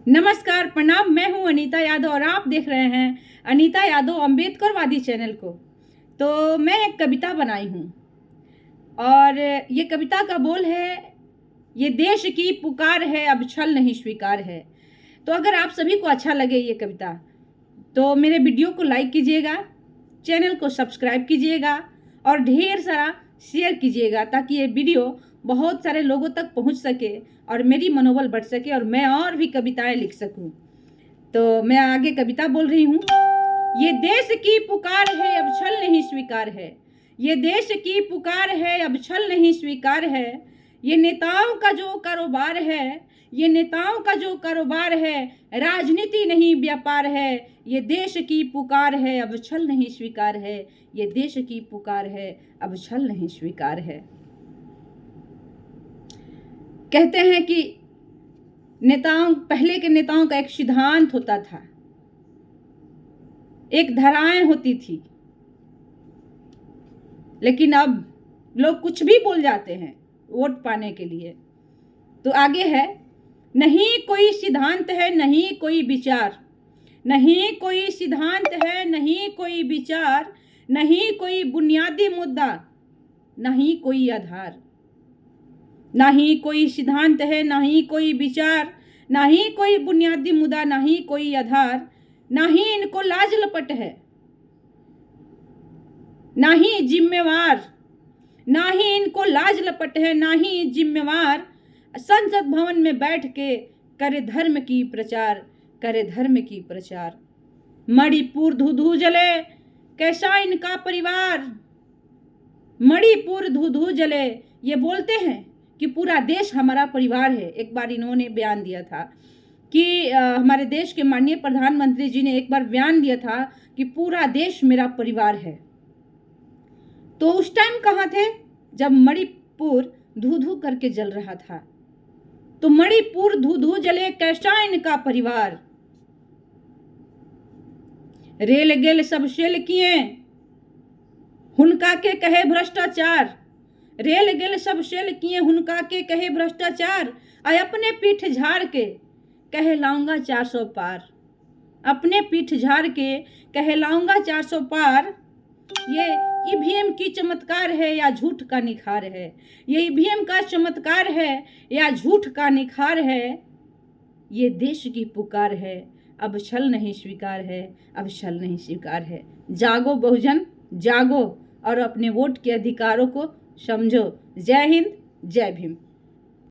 नमस्कार, प्रणाम। मैं हूं अनीता यादव और आप देख रहे हैं अनीता यादव अम्बेडकरवादी चैनल को। तो मैं एक कविता बनाई हूं और ये कविता का बोल है, ये देश की पुकार है, अब छल नहीं स्वीकार है। तो अगर आप सभी को अच्छा लगे ये कविता तो मेरे वीडियो को लाइक कीजिएगा, चैनल को सब्सक्राइब कीजिएगा और ढेर सारा शेयर कीजिएगा ताकि ये वीडियो बहुत सारे लोगों तक पहुंच सके और मेरी मनोबल बढ़ सके और मैं और भी कविताएं लिख सकूं। तो मैं आगे कविता बोल रही हूं। ये देश की पुकार है, अब छल नहीं स्वीकार है। ये देश की पुकार है, अब छल नहीं स्वीकार है। ये नेताओं का जो कारोबार है, ये नेताओं का जो कारोबार है, राजनीति नहीं व्यापार है। ये देश की पुकार है, अब छल नहीं स्वीकार है। ये देश की पुकार है, अब छल नहीं स्वीकार है। कहते हैं कि पहले के नेताओं का एक सिद्धांत होता था, एक धाराएं होती थी, लेकिन अब लोग कुछ भी बोल जाते हैं वोट पाने के लिए। तो आगे है, नहीं कोई सिद्धांत है, नहीं कोई विचार, नहीं कोई सिद्धांत है, नहीं कोई विचार, नहीं कोई बुनियादी मुद्दा, नहीं कोई आधार। नहीं कोई सिद्धांत है, नहीं कोई विचार, नहीं कोई बुनियादी मुद्दा, नहीं कोई आधार। नहीं इनको लाज लपट है, नहीं जिम्मेवार, नहीं इनको लाज लपट है, नहीं जिम्मेवार। संसद भवन में बैठ के करे धर्म की प्रचार, करे धर्म की प्रचार। मणिपुर धू जले, कैसा इनका परिवार। मणिपुर धू जले, ये बोलते हैं कि पूरा देश हमारा परिवार है। एक बार इन्होंने बयान दिया था कि हमारे देश के माननीय प्रधानमंत्री जी ने एक बार बयान दिया था कि पूरा देश मेरा परिवार है। तो उस टाइम कहाँ थे जब मणिपुर धू करके जल रहा था। तो मणिपुर धू जले, कैसा इनका परिवार। रेल गेल सब शेल किए, हुनका के कहे भ्रष्टाचार। रेल गेल सब शेल किए, हुनका के कहे भ्रष्टाचार। आय अपने पीठ झाड़ के कहे लाऊंगा 400 पार। अपने पीठ झाड़ के कहे लाऊंगा 400 पार। ये ईवीएम की चमत्कार है या झूठ का निखार है। ये ईवीएम का चमत्कार है या झूठ का निखार है। ये देश की पुकार है, अब छल नहीं स्वीकार है, अब छल नहीं स्वीकार है। जागो बहुजन, जागो और अपने वोट के अधिकारों को समझो। जय हिंद, जय भीम।